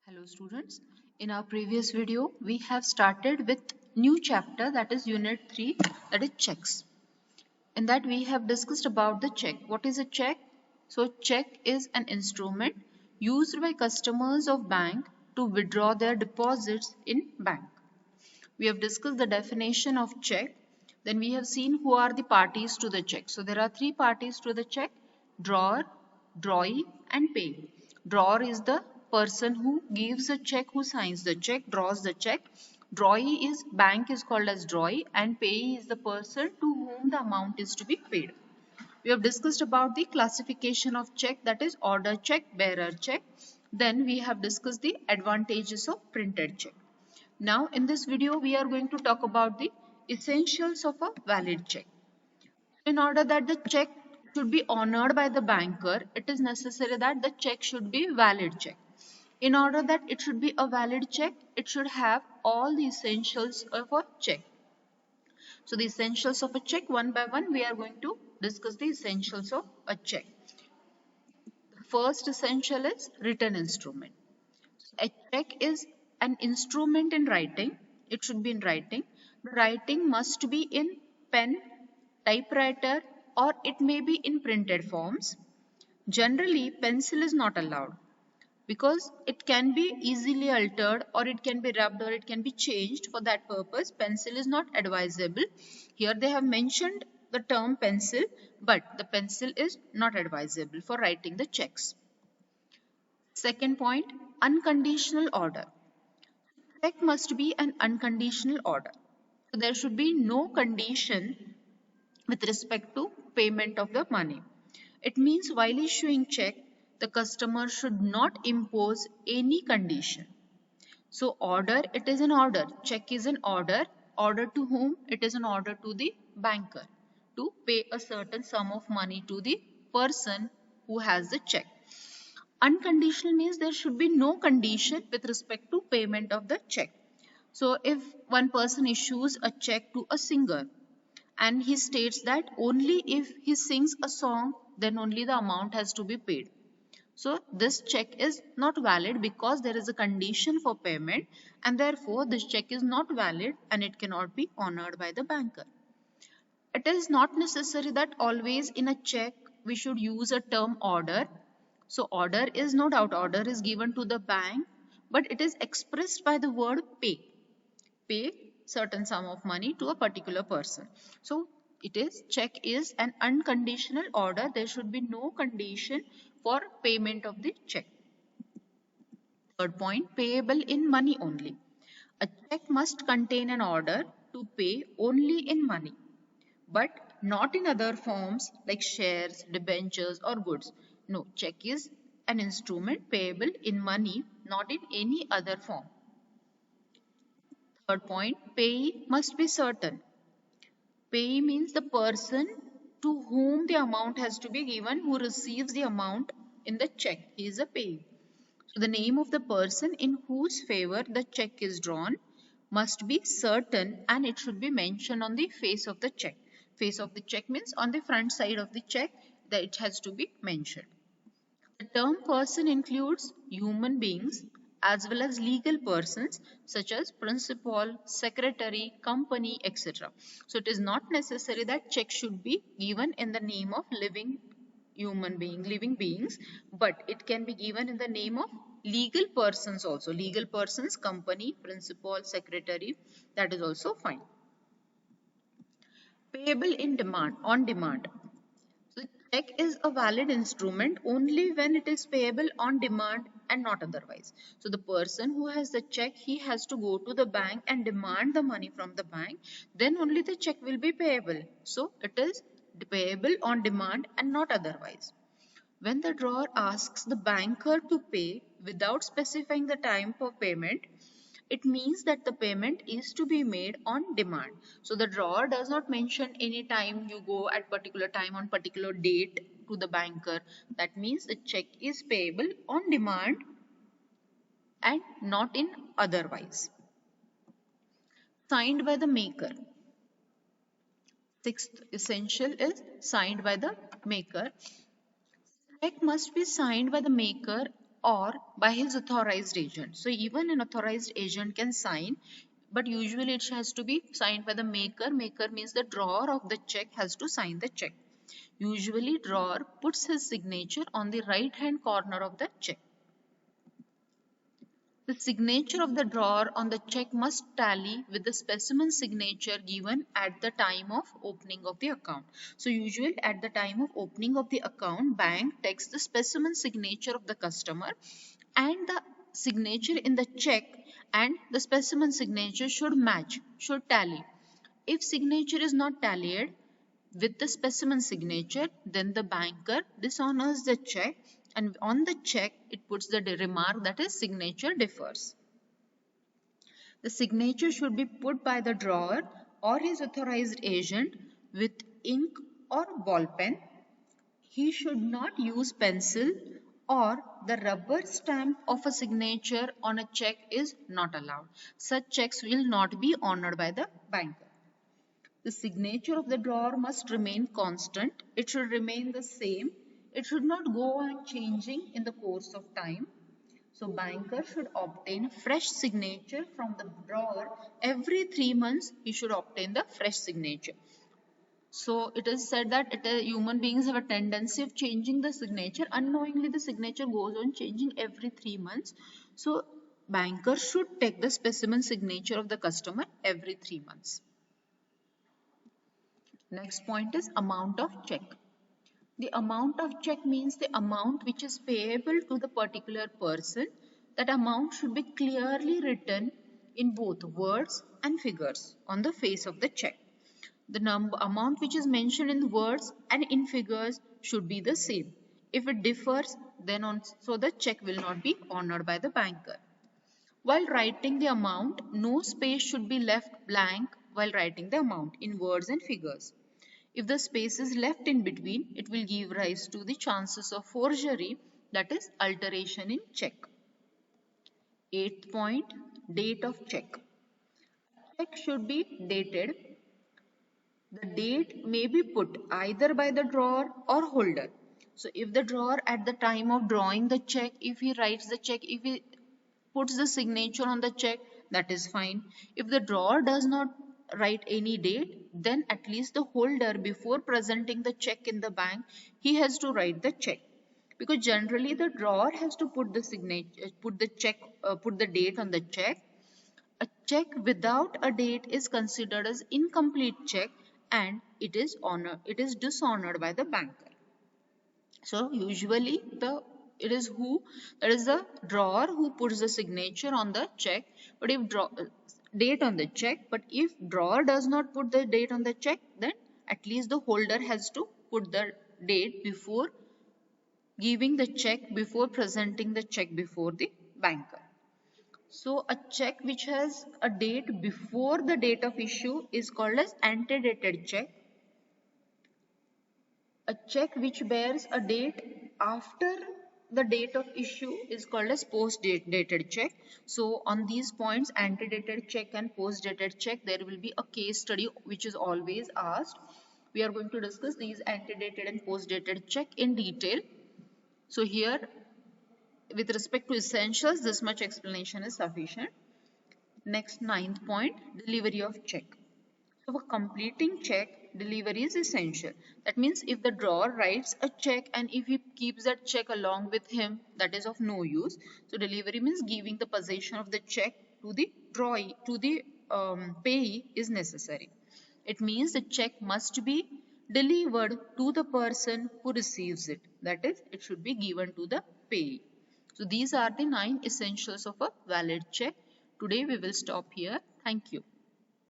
Hello students. In our previous video, we have started with new chapter, that is unit 3, that is checks. In that we have discussed about the check. What is a check? So check is an instrument used by customers of bank to withdraw their deposits in bank. We have discussed the definition of check. Then we have seen who are the parties to the check. So there are three parties to the check: drawer, drawee and payee. Drawer is the person who gives a check, who signs the check, draws the check. Drawee is bank is called as drawee, and payee is the person to whom the amount is to be paid. We have discussed about the classification of check, that is order check, bearer check. Then we have discussed the advantages of printed check. Now in this video we are going to talk about the essentials of a valid check. In order that the check should be honored by the banker, it is necessary that the check should be valid check. In order that it should be a valid check, it should have all the essentials of a check. So the essentials of a check, one by one we are going to discuss the essentials of a check. The first essential is written instrument. A check is an instrument in writing. It should be in writing. The writing must be in pen, typewriter, or it may be in printed forms. Generally, pencil is not allowed because it can be easily altered, or it can be rubbed, or it can be changed. For that purpose, pencil is not advisable. Here they have mentioned the term pencil, but the pencil is not advisable for writing the checks. Second point, unconditional order. Check must be an unconditional order. So there should be no condition with respect to payment of the money. It means while issuing check, the customer should not impose any condition. So order, it is an order. Check is an order. Order to whom? It is an order to the banker to pay a certain sum of money to the person who has the check. Unconditional means there should be no condition with respect to payment of the check. So if one person issues a check to a singer and he states that only if he sings a song, then only the amount has to be paid. So this check is not valid because there is a condition for payment, and therefore this check is not valid and it cannot be honored by the banker. It is not necessary that always in a check we should use a term order. So order is, no doubt, order is given to the bank, but it is expressed by the word pay. Pay certain sum of money to a particular person. So it is, check is an unconditional order. There should be no condition for payment of the check. Third point, payable in money only. A check must contain an order to pay only in money, but not in other forms like shares, debentures or goods. No, check is an instrument payable in money, not in any other form. Third point, payee must be certain. Payee means the person to whom the amount has to be given, who receives the amount in the check. He is a payee. So the name of the person in whose favor the check is drawn must be certain, and it should be mentioned on the face of the check. Face of the check means on the front side of the check that it has to be mentioned. The term person includes human beings as well as legal persons such as principal, secretary, company, etc. So it is not necessary that check should be given in the name of living living beings, but it can be given in the name of legal persons also. Legal persons, company, principal, secretary, that is also fine. Payable in demand, on demand. So check is a valid instrument only when it is payable on demand and not otherwise. So the person who has the check, he has to go to the bank and demand the money from the bank. Then only the check will be payable. So it is payable on demand and not otherwise. When the drawer asks the banker to pay without specifying the time for payment, it means that the payment is to be made on demand. So the drawer does not mention any time you go at particular time on particular date to the banker. That means the check is payable on demand and not in otherwise. Signed by the maker. Sixth essential is signed by the maker. Check must be signed by the maker or by his authorized agent. So even an authorized agent can sign, but usually it has to be signed by the maker. Maker means the drawer of the check has to sign the check. Usually drawer puts his signature on the right hand corner of the check. The signature of the drawer on the check must tally with the specimen signature given at the time of opening of the account. So usually at the time of opening of the account, bank takes the specimen signature of the customer and the signature in the check and the specimen signature should match, should tally. If signature is not tallied with the specimen signature, then the banker dishonors the check and on the check it puts the remark that is signature differs. The signature should be put by the drawer or his authorized agent with ink or ball pen. He should not use pencil or the rubber stamp of a signature on a check is not allowed. Such checks will not be honored by the banker. The signature of the drawer must remain constant. It should remain the same. It should not go on changing in the course of time. So banker should obtain fresh signature from the drawer. Every 3 months he should obtain the fresh signature. So it is said that human beings have a tendency of changing the signature. Unknowingly the signature goes on changing every 3 months. So banker should take the specimen signature of the customer every 3 months. Next point is amount of check. The amount of check means the amount which is payable to the particular person. That amount should be clearly written in both words and figures on the face of the check. The amount which is mentioned in words and in figures should be the same. If it differs, then so the check will not be honored by the banker. While writing the amount, no space should be left blank while writing the amount in words and figures. If the space is left in between, it will give rise to the chances of forgery, that is alteration in check. 8th point, date of check. Check should be dated. The date may be put either by the drawer or holder. So if the drawer at the time of drawing the check, if he writes the check, if he puts the signature on the check, that is fine. If the drawer does not write any date, then at least the holder, before presenting the check in the bank, he has to write the check. Because generally the drawer has to put the signature, put the date on the check. A check without a date is considered as incomplete check and it is dishonored by the banker. So usually it is the drawer who puts the signature on the check, but if date on the check, but if drawer does not put the date on the check, then at least the holder has to put the date before giving the check, before presenting the check before the banker. So a check which has a date before the date of issue is called as antedated check. A check which bears a date after the date of issue is called as post-dated check. So on these points, antedated check and post-dated check, there will be a case study which is always asked. We are going to discuss these antedated and post-dated check in detail. So here, with respect to essentials, this much explanation is sufficient. Next, 9th point, delivery of check. So for completing check, delivery is essential. That means if the drawer writes a check and if he keeps that check along with him, that is of no use. So delivery means giving the possession of the check to the drawee, to the payee is necessary. It means the check must be delivered to the person who receives it. That is, it should be given to the payee. So these are the 9 essentials of a valid check. Today we will stop here. Thank you.